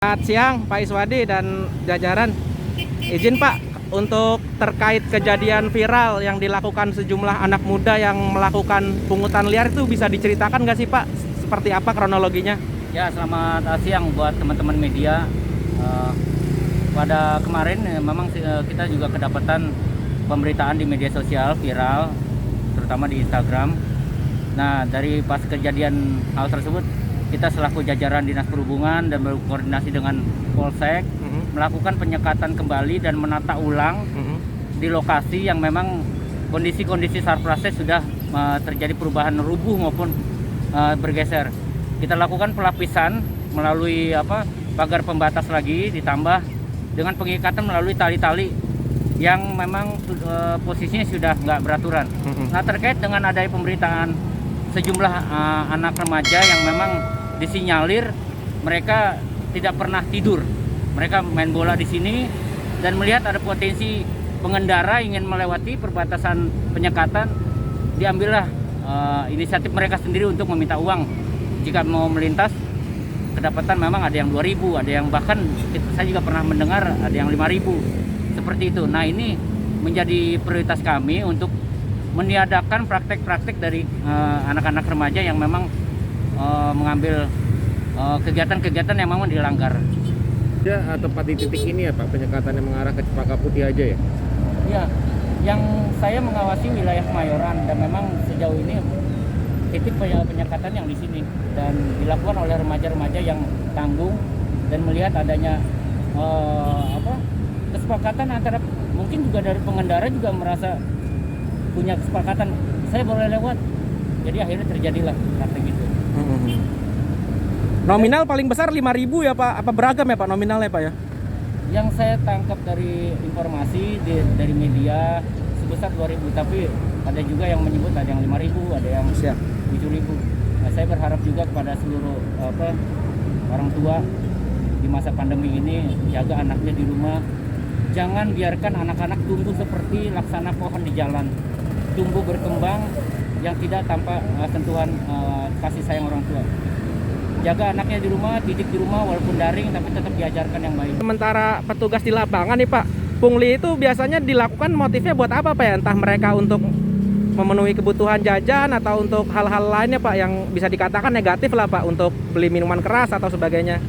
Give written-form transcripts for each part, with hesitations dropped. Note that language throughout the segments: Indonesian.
Selamat siang Pak Iswadi dan jajaran. Izin Pak, untuk terkait kejadian viral yang dilakukan sejumlah anak muda yang melakukan pungutan liar itu bisa diceritakan nggak sih Pak? Seperti apa kronologinya? Ya, selamat siang buat teman-teman media. Pada kemarin memang kita juga kedapatan pemberitaan di media sosial viral, terutama di Instagram. Nah, dari pas kejadian hal tersebut, kita selaku jajaran Dinas Perhubungan dan berkoordinasi dengan Polsek melakukan penyekatan kembali dan menata ulang di lokasi yang memang kondisi-kondisi sarprase sudah terjadi perubahan rubuh maupun bergeser. Kita lakukan pelapisan melalui pagar pembatas lagi, ditambah dengan pengikatan melalui tali-tali yang memang posisinya sudah nggak beraturan. Nah, terkait dengan adanya pemberitaan sejumlah anak remaja yang memang disinyalir mereka tidak pernah tidur, mereka main bola di sini dan melihat ada potensi pengendara ingin melewati perbatasan penyekatan, diambillah inisiatif mereka sendiri untuk meminta uang jika mau melintas. Kedapatan memang ada yang 2.000, ada yang bahkan saya juga pernah mendengar ada yang 5.000 seperti itu. Nah, ini menjadi prioritas kami untuk meniadakan praktek-praktek dari anak-anak remaja yang memang mengambil kegiatan-kegiatan yang memang dilanggar. Ya, tepat di titik ini ya Pak, penyekatan yang mengarah ke Cempaka Putih aja ya? Ya, yang saya mengawasi wilayah Kemayoran dan memang sejauh ini titik penyekatan yang di sini dan dilakukan oleh remaja-remaja yang tanggung dan melihat adanya kesepakatan antara mungkin juga dari pengendara juga merasa punya kesepakatan saya boleh lewat, jadi akhirnya terjadilah praktek itu. Nominal paling besar 5.000 ya Pak? Apa beragam ya Pak nominalnya Pak ya? Yang saya tangkap dari informasi dari media sebesar 2.000, tapi ada juga yang menyebut ada yang 5.000, ada yang 7.000. Nah, saya berharap juga kepada seluruh orang tua di masa pandemi ini jaga anaknya di rumah. Jangan biarkan anak-anak tumbuh seperti laksana pohon di jalan, tumbuh berkembang yang tidak tanpa sentuhan kasih sayang orang tua. Jaga anaknya di rumah, didik di rumah walaupun daring tapi tetap diajarkan yang baik. Sementara petugas di lapangan nih Pak, pungli itu biasanya dilakukan motifnya buat apa Pak ya? Entah mereka untuk memenuhi kebutuhan jajan atau untuk hal-hal lainnya Pak yang bisa dikatakan negatif lah Pak, untuk beli minuman keras atau sebagainya.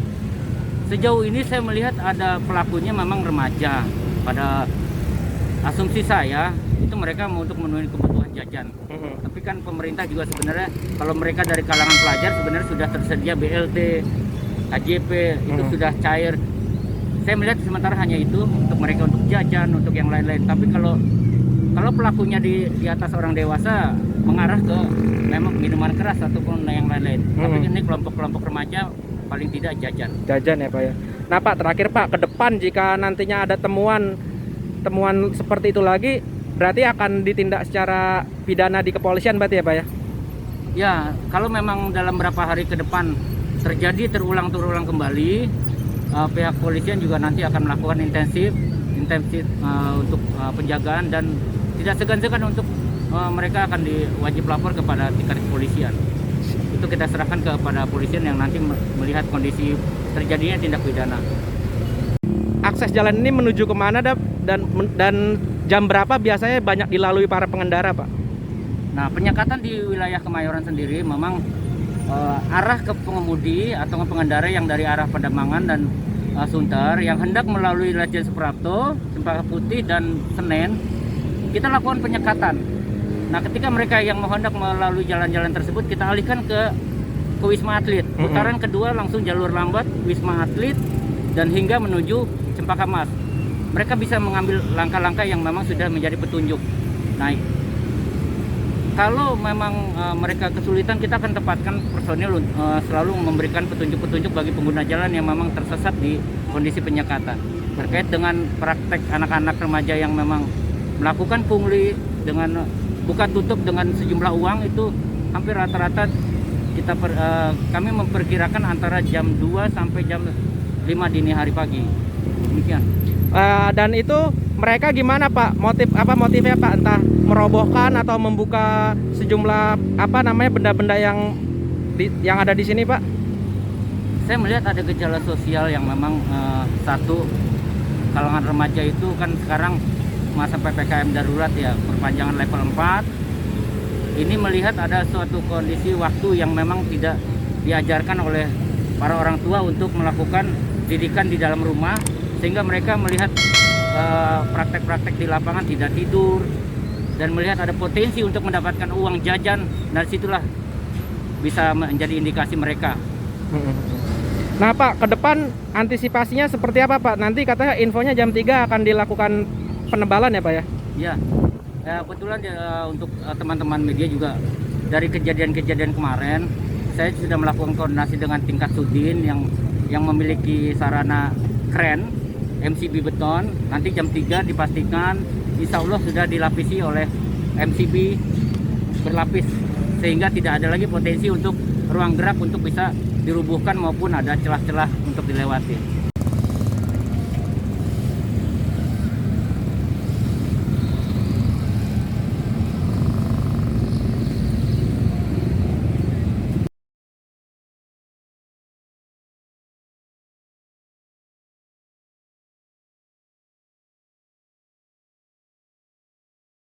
Sejauh ini saya melihat ada pelakunya memang remaja. Pada asumsi saya itu mereka mau untuk memenuhi kebutuhan jajan. Tapi kan pemerintah juga sebenarnya kalau mereka dari kalangan pelajar sebenarnya sudah tersedia BLT, KJP, itu sudah cair. Saya melihat sementara hanya itu untuk mereka untuk jajan, untuk yang lain-lain. Tapi kalau pelakunya di atas orang dewasa mengarah ke memang minuman keras ataupun yang lain-lain. Tapi ini kelompok-kelompok remaja paling tidak jajan. Jajan ya Pak ya. Nah Pak, terakhir Pak, ke depan jika nantinya ada temuan seperti itu lagi, berarti akan ditindak secara pidana di kepolisian berarti ya Pak ya? Ya, kalau memang dalam beberapa hari ke depan terjadi terulang kembali, pihak kepolisian juga nanti akan melakukan intensif untuk penjagaan dan tidak segan-segan untuk mereka akan diwajib lapor kepada tingkat kepolisian. Itu kita serahkan kepada polisian yang nanti melihat kondisi terjadinya tindak pidana. Akses jalan ini menuju kemana dan jam berapa biasanya banyak dilalui para pengendara Pak? Nah, penyekatan di wilayah Kemayoran sendiri memang arah ke pengemudi atau pengendara yang dari arah Pademangan dan Sunter yang hendak melalui Lejen Suprapto, Cempaka Putih dan Senen, kita lakukan penyekatan. Nah, ketika mereka yang hendak melalui jalan-jalan tersebut, kita alihkan ke Wisma Atlet. Putaran kedua langsung jalur lambat Wisma Atlet dan hingga menuju Cempaka Mas. Mereka bisa mengambil langkah-langkah yang memang sudah menjadi petunjuk. Nah, kalau memang mereka kesulitan, kita akan tempatkan personil selalu memberikan petunjuk-petunjuk bagi pengguna jalan yang memang tersesat di kondisi penyekatan. Terkait dengan praktek anak-anak remaja yang memang melakukan pungli dengan buka tutup dengan sejumlah uang, itu hampir rata-rata kami memperkirakan antara jam 2 sampai jam 5 dini hari pagi. Demikian. Dan itu mereka gimana Pak? Motifnya Pak? Entah merobohkan atau membuka sejumlah benda-benda yang ada di sini Pak? Saya melihat ada gejala sosial yang memang satu, kalangan remaja itu kan sekarang masa PPKM darurat ya, perpanjangan level 4. Ini melihat ada suatu kondisi waktu yang memang tidak diajarkan oleh para orang tua untuk melakukan didikan di dalam rumah, sehingga mereka melihat praktek-praktek di lapangan, tidak tidur, dan melihat ada potensi untuk mendapatkan uang jajan. Dari situlah bisa menjadi indikasi mereka. Nah Pak, ke depan antisipasinya seperti apa Pak? Nanti katanya infonya jam 3 akan dilakukan penebalan ya Pak ya? Ya, kebetulan untuk teman-teman media juga dari kejadian-kejadian kemarin, saya sudah melakukan koordinasi dengan tingkat Sudin yang memiliki sarana kren MCB beton. Nanti jam 3 dipastikan insya Allah sudah dilapisi oleh MCB berlapis, sehingga tidak ada lagi potensi untuk ruang gerak untuk bisa dirubuhkan maupun ada celah-celah untuk dilewati.